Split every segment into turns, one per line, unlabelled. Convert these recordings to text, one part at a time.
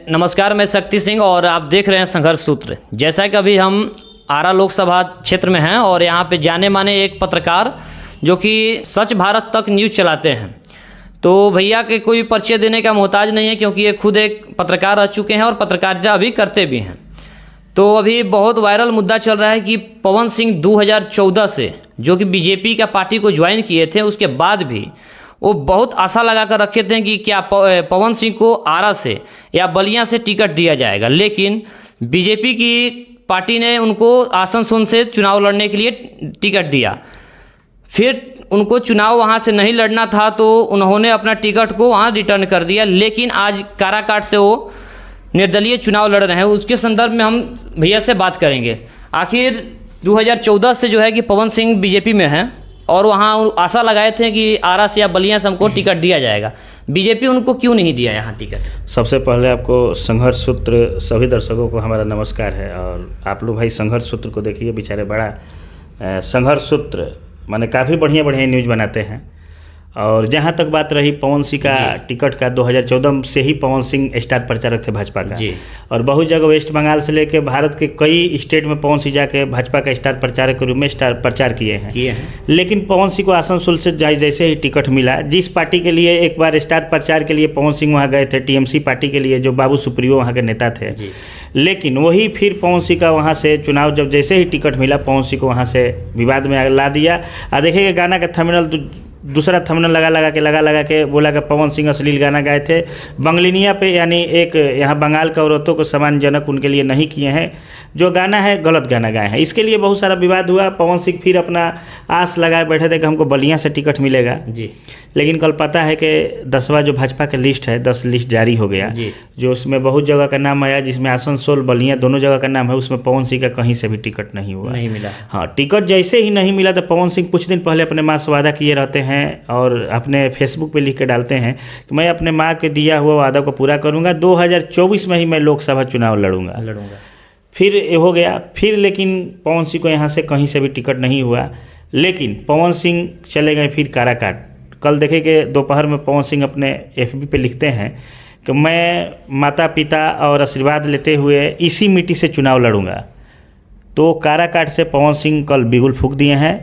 नमस्कार, मैं शक्ति सिंह और आप देख रहे हैं संघर्ष सूत्र। जैसा कि अभी हम आरा लोकसभा क्षेत्र में हैं और यहाँ पे जाने माने एक पत्रकार जो कि स्वच्छ भारत तक न्यूज़ चलाते हैं, तो भैया के कोई परिचय देने का मोहताज नहीं है क्योंकि ये खुद एक पत्रकार रह चुके हैं और पत्रकारिता अभी करते भी हैं। तो अभी बहुत वायरल मुद्दा चल रहा है कि पवन सिंह 2014 से जो कि बीजेपी का पार्टी को ज्वाइन किए थे, उसके बाद भी वो बहुत आशा लगा कर रखे थे कि क्या पवन सिंह को आरा से या बलिया से टिकट दिया जाएगा, लेकिन बीजेपी की पार्टी ने उनको आसनसोल से चुनाव लड़ने के लिए टिकट दिया। फिर उनको चुनाव वहां से नहीं लड़ना था तो उन्होंने अपना टिकट को वहां रिटर्न कर दिया, लेकिन आज काराकाट से वो निर्दलीय चुनाव लड़ रहे हैं। उसके संदर्भ में हम भैया से बात करेंगे। आखिर 2014 से जो है कि पवन सिंह बीजेपी में हैं और वहाँ आशा लगाए थे कि आरा से या बलिया से हमको टिकट दिया जाएगा, बीजेपी उनको क्यों नहीं दिया यहाँ टिकट?
सबसे पहले आपको संघर्ष सूत्र सभी दर्शकों को हमारा नमस्कार है। और आप लोग भाई संघर्ष सूत्र को देखिए, बेचारे बड़ा संघर्ष सूत्र माने काफ़ी बढ़िया न्यूज़ बनाते हैं। और जहाँ तक बात रही पवन सिंह का टिकट का, 2014 से ही पवन सिंह स्टार प्रचारक थे भाजपा का और बहुत जगह वेस्ट बंगाल से लेकर भारत के कई स्टेट में पवन सिंह जाके भाजपा का स्टार प्रचारक के रूप में स्टार प्रचार किए हैं। लेकिन पवन सिंह को आसनसोल से जैसे ही टिकट मिला, जिस पार्टी के लिए एक बार स्टार प्रचार के लिए पवन सिंह वहाँ गए थे, टीएमसी पार्टी के लिए, जो बाबू सुप्रियो वहाँ के नेता थे, लेकिन वही फिर पवन सिंह का वहाँ से चुनाव जब जैसे ही टिकट मिला, पवन सिंह को वहाँ से विवाद में ला दिया। और देखिए गाना का थंबनेल दूसरा थंबनेल लगा के बोला कि पवन सिंह अश्लील गाना गाए थे बंगलिनिया पे, यानी एक यहाँ बंगाल के औरतों को सम्मानजनक उनके लिए नहीं किए हैं, जो गाना है गलत गाना गाए हैं। इसके लिए बहुत सारा विवाद हुआ। पवन सिंह फिर अपना आस लगाए बैठे थे कि हमको बलिया से टिकट मिलेगा जी, लेकिन कल पता है कि 10वां जो भाजपा का लिस्ट है, 10 लिस्ट जारी हो गया, जो उसमें बहुत जगह का नाम आया, जिसमें आसनसोल बलिया दोनों जगह का नाम है, उसमें पवन सिंह का कहीं से भी टिकट नहीं हुआ, नहीं मिला। हाँ, टिकट जैसे ही नहीं मिला तो पवन सिंह कुछ दिन पहले अपने माँ से वादा किए रहते हैं और अपने फेसबुक पे लिख के डालते हैं कि मैं अपने माँ के दिया हुआ वादा को पूरा करूँगा, 2024 में ही मैं लोकसभा चुनाव लड़ूंगा। फिर हो गया, फिर लेकिन पवन सिंह को यहाँ से कहीं से भी टिकट नहीं हुआ, लेकिन पवन सिंह चले गए फिर काराकाट। कल देखे कि दोपहर में पवन सिंह अपने FB पे लिखते हैं कि मैं माता पिता और आशीर्वाद लेते हुए इसी मिट्टी से चुनाव लड़ूंगा। तो काराकाट से पवन सिंह कल बिगुल फूंक दिए हैं,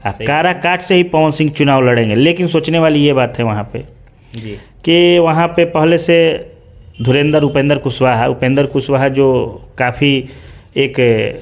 काराकाट से ही पवन सिंह चुनाव लड़ेंगे। लेकिन सोचने वाली ये बात है वहाँ पे कि वहाँ पे पहले से उपेंद्र कुशवाहा जो काफ़ी एक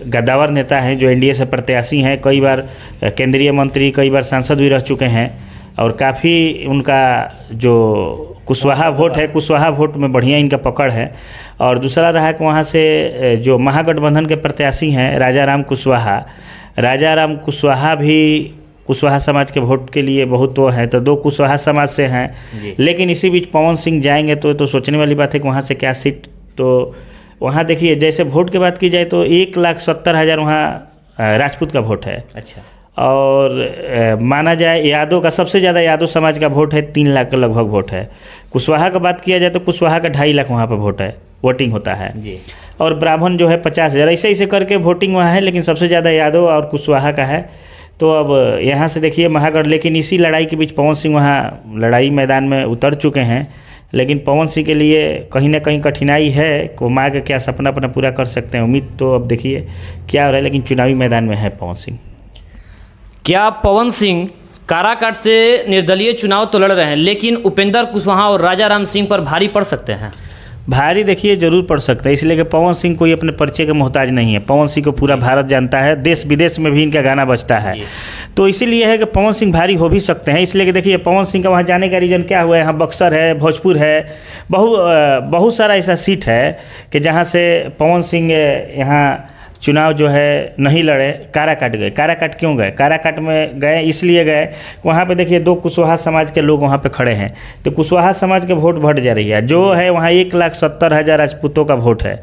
गद्दावर नेता हैं, जो NDA से प्रत्याशी हैं, कई बार केंद्रीय मंत्री, कई बार सांसद भी रह चुके हैं और काफ़ी उनका जो कुशवाहा वोट है, कुशवाहा वोट में बढ़िया इनका पकड़ है। और दूसरा रहा कि वहाँ से जो महागठबंधन के प्रत्याशी हैं राजा राम कुशवाहा भी कुशवाहा समाज के वोट के लिए बहुत वो हैं, तो 2 कुशवाहा समाज से हैं। लेकिन इसी बीच पवन सिंह जाएंगे तो सोचने वाली बात है कि वहाँ से क्या सीट, तो वहाँ देखिए जैसे वोट की बात की जाए तो 1,70,000 वहाँ राजपूत का वोट है। अच्छा। और माना जाए यादव का सबसे ज़्यादा यादव समाज का वोट है, 3 लाख के लगभग वोट है। कुशवाहा का बात किया जाए तो कुशवाहा का 2.5 लाख वहाँ पर वोटिंग होता है जी। और ब्राह्मण जो है 50,000, ऐसे करके वोटिंग वहाँ है, लेकिन सबसे ज़्यादा यादव और कुशवाहा का है। तो अब यहाँ से देखिए महागढ़, लेकिन इसी लड़ाई के बीच पवन सिंह वहाँ लड़ाई मैदान में उतर चुके हैं। लेकिन पवन सिंह के लिए कहीं ना कहीं कठिनाई है को माँ का क्या सपना अपना पूरा कर सकते हैं, उम्मीद तो अब देखिए क्या हो रहा है, लेकिन चुनावी मैदान में है पवन सिंह।
क्या पवन सिंह काराकाट से निर्दलीय चुनाव तो लड़ रहे हैं, लेकिन उपेंद्र कुशवाहा और राजा राम सिंह पर भारी पड़ सकते हैं?
भारी देखिए जरूर पड़ सकता है, इसलिए कि पवन सिंह कोई अपने परिचय का मोहताज नहीं है। पवन सिंह को पूरा भारत जानता है, देश विदेश में भी इनका गाना बजता है, तो इसीलिए है कि पवन सिंह भारी हो भी सकते हैं। इसलिए कि देखिए पवन सिंह का वहाँ जाने का रीज़न क्या हुआ है, यहाँ बक्सर है, भोजपुर है, बहुत सारा ऐसा सीट है कि जहाँ से पवन सिंह यहाँ चुनाव जो है नहीं लड़े, काराकाट गए। काराकाट क्यों गए? काराकाट में गए इसलिए गए, वहाँ पे देखिए 2 कुशवाहा समाज के लोग वहाँ पे खड़े हैं, तो कुशवाहा समाज के वोट बढ़ जा रही है, जो है वहाँ 1,70,000 राजपूतों का वोट है।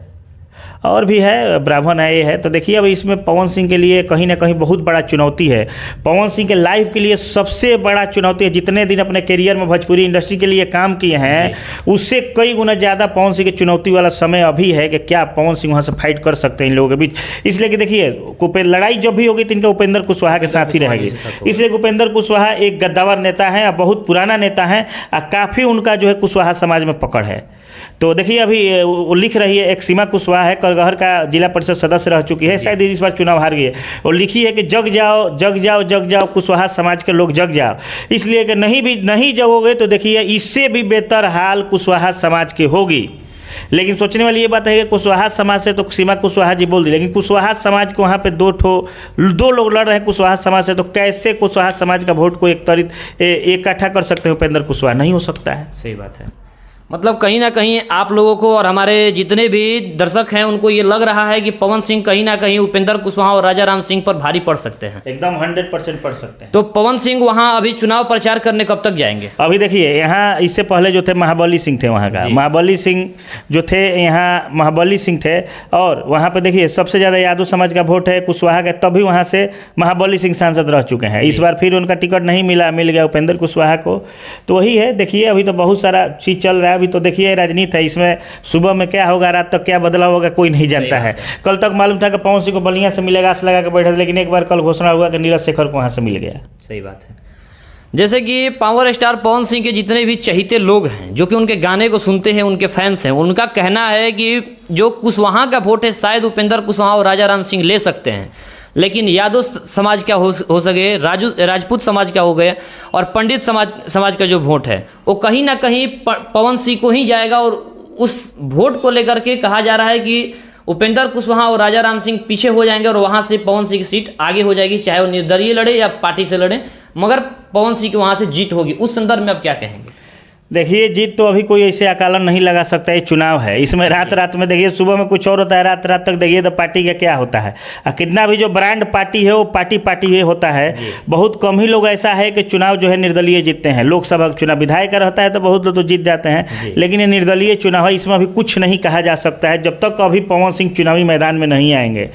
और भी है, ब्राह्मण है, ये है। तो देखिए अब इसमें पवन सिंह के लिए कहीं ना कहीं बहुत बड़ा चुनौती है। पवन सिंह के लाइफ के लिए सबसे बड़ा चुनौती है। जितने दिन अपने करियर में भोजपुरी इंडस्ट्री के लिए काम किए हैं, उससे कई गुना ज़्यादा पवन सिंह की चुनौती वाला समय अभी है कि क्या पवन सिंह वहाँ से फाइट कर सकते हैं इन लोगों के बीच। इसलिए कि देखिए लड़ाई जब भी होगी तो इनका उपेंद्र कुशवाहा के साथ ही रहेगी। इसलिए उपेंद्र कुशवाहा एक गद्दावर नेता है, बहुत पुराना नेता है, और काफ़ी उनका जो है कुशवाहा समाज में पकड़ है। तो देखिए अभी वो लिख रही है, एक सीमा कुशवाहा है, करगहर का जिला परिषद सदस्य रह चुकी है, शायद इस बार चुनाव हार गई है। वो लिखी है कि जग जाओ जग जाओ जग जाओ, कुशवाहा समाज के लोग जग जाओ। इसलिए कि नहीं जगोगे तो देखिए इससे भी बेहतर हाल कुशवाहा समाज की होगी। लेकिन सोचने वाली ये बात है कि कुशवाहा समाज से तो सीमा कुशवाहा जी बोल दी, लेकिन कुशवाहा समाज को वहाँ पे दो लोग लड़ रहे हैं कुशवाहा समाज से, तो कैसे कुशवाहा समाज का वोट को इकट्ठा कर सकते हैं उपेंद्र कुशवाहा? नहीं हो सकता है।
सही बात है। मतलब कहीं ना कहीं आप लोगों को और हमारे जितने भी दर्शक हैं उनको ये लग रहा है कि पवन सिंह कहीं ना कहीं उपेंद्र कुशवाहा और राजा राम सिंह पर भारी पड़ सकते हैं।
एकदम 100% पड़ सकते हैं।
तो पवन सिंह वहां अभी चुनाव प्रचार करने कब तक जाएंगे?
अभी देखिए यहाँ इससे पहले जो थे महाबली सिंह थे, वहाँ का महाबली सिंह जो थे, यहाँ महाबली सिंह थे, और वहाँ पे देखिए सबसे ज़्यादा यादव समाज का वोट है कुशवाहा का, तभी वहाँ से महाबली सिंह सांसद रह चुके हैं। इस बार फिर उनका टिकट नहीं मिल गया उपेंद्र कुशवाहा को। तो वही है, देखिए अभी तो बहुत सारा चीज़ चल रहा है। अभी तो देखिए राजनीति है, इसमें सुबह में क्या होगा, रात तक क्या बदलाव होगा, कोई नहीं जानता है। कल तक मालूम था कि पवन सिंह को बलिया से मिलेगा, आस लगा के बैठा था, लेकिन एक बार कल घोषणा हुआ कि नीरज शेखर को वहाँ से मिल गया।
सही बात है। जैसे कि पावर स्टार पवन सिंह के जितने भी चहीते लोग हैं, जो कि उनके गाने को सुनते हैं, उनके फैंस हैं, उनका कहना है कि जो कुशवाहा का वोट है शायद उपेंद्र कुशवाहा और राजा राम सिंह ले सकते हैं, लेकिन यादव समाज क्या हो सके, राजपूत समाज क्या हो गए, और पंडित समाज का जो वोट है वो कहीं ना कहीं पवन सिंह को ही जाएगा। और उस वोट को लेकर के कहा जा रहा है कि उपेंद्र कुशवाहा और राजा राम सिंह पीछे हो जाएंगे और वहाँ से पवन सिंह की सीट आगे हो जाएगी, चाहे वो निर्दलीय लड़े या पार्टी से लड़े, मगर पवन सिंह की वहाँ से जीत होगी। उस संदर्भ में आप क्या कहेंगे?
देखिए जीत तो अभी कोई ऐसे अकालन नहीं लगा सकता, ये चुनाव है। इसमें रात में देखिए सुबह में कुछ और होता है, रात तक देखिए तो पार्टी का क्या होता है। कितना भी जो ब्रांड पार्टी है वो पार्टी ही होता है। बहुत कम ही लोग ऐसा है कि चुनाव जो है निर्दलीय जीतते हैं। लोकसभा चुनाव विधायक का रहता है तो बहुत लोग तो जीत जाते हैं, लेकिन ये निर्दलीय चुनाव है, इसमें अभी कुछ नहीं कहा जा सकता है जब तक अभी पवन सिंह चुनावी मैदान में नहीं आएंगे।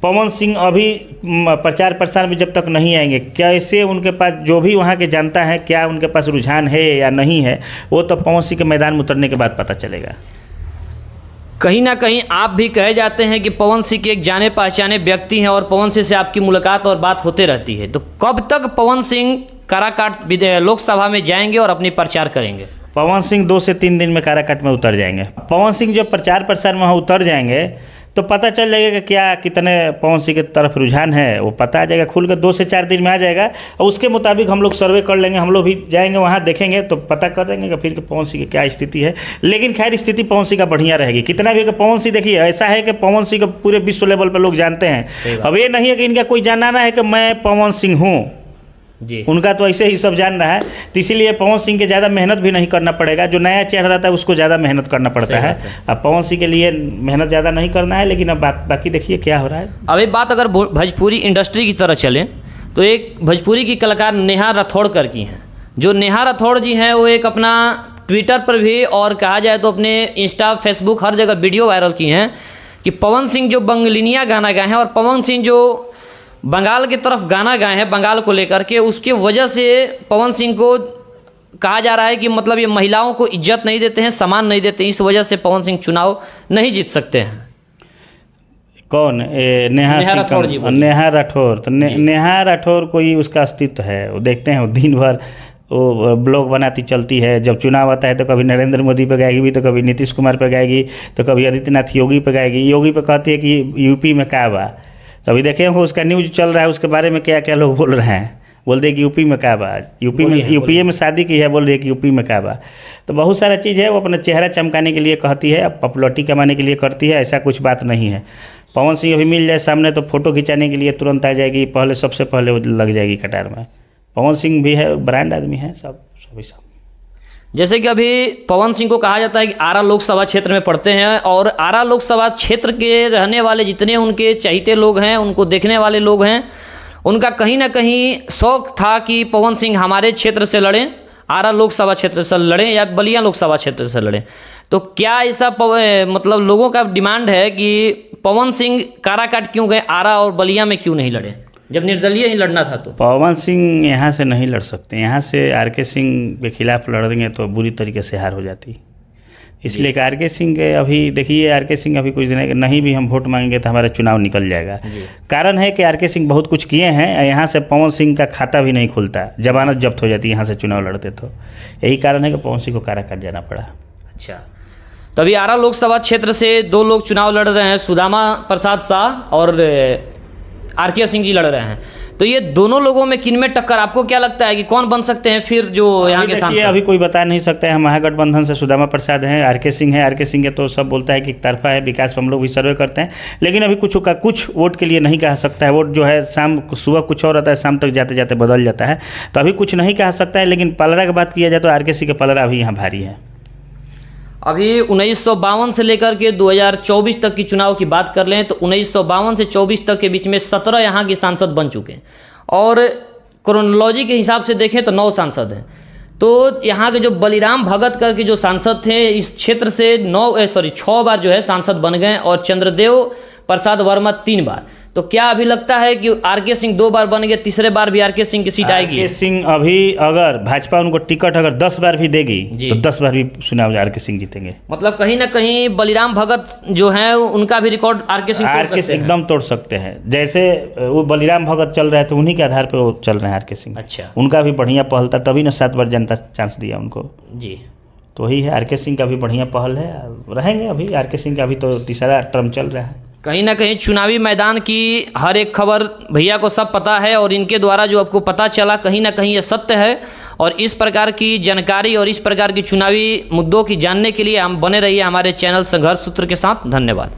पवन सिंह अभी प्रचार प्रसार में जब तक नहीं आएंगे, कैसे उनके पास जो भी वहाँ के जनता है, क्या उनके पास रुझान है या नहीं है, वो तो पवन सिंह के मैदान में उतरने के बाद पता चलेगा।
कहीं ना कहीं आप भी कहे जाते हैं कि पवन सिंह के एक जाने पहचाने व्यक्ति हैं और पवन सिंह से आपकी मुलाकात और बात होते रहती है, तो कब तक पवन सिंह काराकाट लोकसभा में जाएंगे और अपनी प्रचार करेंगे?
पवन सिंह 2 से 3 दिन में काराकाट में उतर जाएंगे। पवन सिंह जब प्रचार प्रसार में उतर जाएंगे तो पता चल जाएगा कि क्या कितने पवन सिंह की तरफ रुझान है, वो पता आ जाएगा खुल कर। 2 से 4 दिन में आ जाएगा और उसके मुताबिक हम लोग सर्वे कर लेंगे। हम लोग भी जाएंगे वहाँ, देखेंगे तो पता कर देंगे कि फिर पवन सिंह की क्या स्थिति है। लेकिन खैर स्थिति पवन सिंह का बढ़िया रहेगी। कितना भी पवन सिंह देखिए ऐसा है कि पवन सिंह को पूरे विश्व लेवल पर लोग जानते हैं। अब ये नहीं है कि इनका कोई जानना है कि मैं पवन सिंह हूँ जी, उनका तो ऐसे ही सब जान रहा है। तो इसीलिए पवन सिंह के ज़्यादा मेहनत भी नहीं करना पड़ेगा। जो नया चेहरा रहता है उसको ज़्यादा मेहनत करना पड़ता है। अब पवन सिंह के लिए मेहनत ज़्यादा नहीं करना है। लेकिन अब बाकी देखिए क्या हो रहा है।
अब एक बात अगर भोजपुरी इंडस्ट्री की तरह चले तो एक भोजपुरी की कलाकार नेहा राठौड़ की हैं। जो नेहा राठौड़ जी हैं वो एक अपना ट्विटर पर भी और कहा जाए तो अपने इंस्टा फेसबुक हर जगह वीडियो वायरल की हैं कि पवन सिंह जो बंगलिनिया गाना गाए हैं और पवन सिंह जो बंगाल की तरफ गाना गाए हैं बंगाल को लेकर के, उसके वजह से पवन सिंह को कहा जा रहा है कि मतलब ये महिलाओं को इज्जत नहीं देते हैं, सम्मान नहीं देते हैं, इस वजह से पवन सिंह चुनाव नहीं जीत सकते हैं।
कौन? नेहा राठौड़ जी। नेहा राठौड़ तो नेहा राठौड़ कोई उसका अस्तित्व है। वो देखते हैं वो दिन भर वो ब्लॉग बनाती चलती है। जब चुनाव आता है तो कभी नरेंद्र मोदी पे गाएगी भी, तो कभी नीतीश कुमार पे गाएगी, तो कभी आदित्यनाथ योगी पे गाएगी। योगी पे कहती है कि यूपी में क्या बा। तो अभी देखें उसका न्यूज़ चल रहा है, उसके बारे में क्या क्या लोग बोल रहे हैं। बोल दे कि यूपी में क्या बा, यूपी में शादी की है, बोल रही है कि यूपी में क्या बा। तो बहुत सारा चीज़ है, वो अपना चेहरा चमकाने के लिए कहती है, पॉपुलरिटी कमाने के लिए करती है। ऐसा कुछ बात नहीं है। पवन सिंह अभी मिल जाए सामने तो फोटो खिंचाने के लिए तुरंत आ जाएगी, पहले सबसे पहले वो लग जाएगी कतार में। पवन सिंह भी है, ब्रांड आदमी है, सभी सब।
जैसे कि अभी पवन सिंह को कहा जाता है कि आरा लोकसभा क्षेत्र में पढ़ते हैं और आरा लोकसभा क्षेत्र के रहने वाले जितने उनके चाहते लोग हैं, उनको देखने वाले लोग हैं, उनका कहीं ना कहीं शौक था कि पवन सिंह हमारे क्षेत्र से लड़ें, आरा लोकसभा क्षेत्र से लड़ें या बलिया लोकसभा क्षेत्र से लड़ें। तो क्या ऐसा मतलब लोगों का डिमांड है कि पवन सिंह काराकाट क्यों गए, आरा और बलिया में क्यों नहीं लड़े, जब निर्दलीय ही लड़ना था? तो
पवन सिंह यहाँ से नहीं लड़ सकते, यहाँ से आर.के. सिंह के खिलाफ लड़ेंगे तो बुरी तरीके से हार हो जाती, इसलिए कि आर.के. सिंह के अभी देखिए, आर.के. सिंह अभी कुछ दिन नहीं भी हम वोट मांगेंगे तो हमारा चुनाव निकल जाएगा। कारण है कि आर.के. सिंह बहुत कुछ किए हैं, यहाँ से पवन सिंह का खाता भी नहीं खुलता, जमानत जब्त हो जाती यहाँ से चुनाव लड़ते तो, यही कारण है कि पवन सिंह को काराकाट जाना पड़ा।
अच्छा, तभी आरा लोकसभा क्षेत्र से 2 लोग चुनाव लड़ रहे हैं, सुदामा प्रसाद शाह और आर.के. सिंह जी लड़ रहे हैं। तो ये दोनों लोगों में किन में टक्कर, आपको क्या लगता है कि कौन बन सकते हैं फिर जो यहाँ के सांसद?
अभी कोई बता नहीं सकता है। महागठबंधन से सुदामा प्रसाद हैं, आर.के. सिंह है। आर.के. सिंह के तो सब बोलता है कि एक तरफा है, विकास हम लोग भी सर्वे करते हैं, लेकिन अभी कुछ वोट के लिए नहीं कह सकता है। वोट जो है सुबह कुछ और रहता है, शाम तक जाते जाते बदल जाता है, तो अभी कुछ नहीं कह सकता है। लेकिन पलड़ा की बात किया जाए तो आर.के. सिंह का पलड़ा अभी यहाँ भारी है।
अभी 1952 से लेकर के 2024 तक की चुनाव की बात कर लें तो 1952 से 24 तक के बीच में 17 यहाँ के सांसद बन चुके हैं, और क्रोनोलॉजी के हिसाब से देखें तो 9 सांसद हैं। तो यहाँ के जो बलिराम भगत करके जो सांसद थे इस क्षेत्र से 6 बार जो है सांसद बन गए, और चंद्रदेव प्रसाद वर्मा 3 बार। तो क्या अभी लगता है कि आर.के. सिंह 2 बार बन गए, तीसरे बार भी आर.के. सिंह की सीट आएगी?
आर.के. सिंह अभी अगर भाजपा उनको टिकट अगर 10 बार भी देगी तो 10 बार भी चुनाव आर.के. सिंह जीतेंगे।
मतलब कहीं ना कहीं बलिराम भगत जो है उनका भी रिकॉर्ड आर.के. सिंह
एकदम तोड़ सकते हैं। जैसे वो बलिराम भगत चल रहे थे, उन्हीं के आधार पर वो चल रहे हैं आर.के. सिंह।
अच्छा,
उनका भी बढ़िया पहल था, तभी ना 7 बार जनता चांस दिया उनको
जी।
तो वही है, आर.के. सिंह का भी बढ़िया पहल है, रहेंगे अभी। आर.के. सिंह का अभी तो तीसरा टर्म चल रहा है।
कहीं ना कहीं चुनावी मैदान की हर एक खबर भैया को सब पता है, और इनके द्वारा जो आपको पता चला कहीं ना कहीं ये सत्य है। और इस प्रकार की जानकारी और इस प्रकार की चुनावी मुद्दों की जानने के लिए हम बने रहिए हमारे चैनल संघर्ष सूत्र के साथ। धन्यवाद।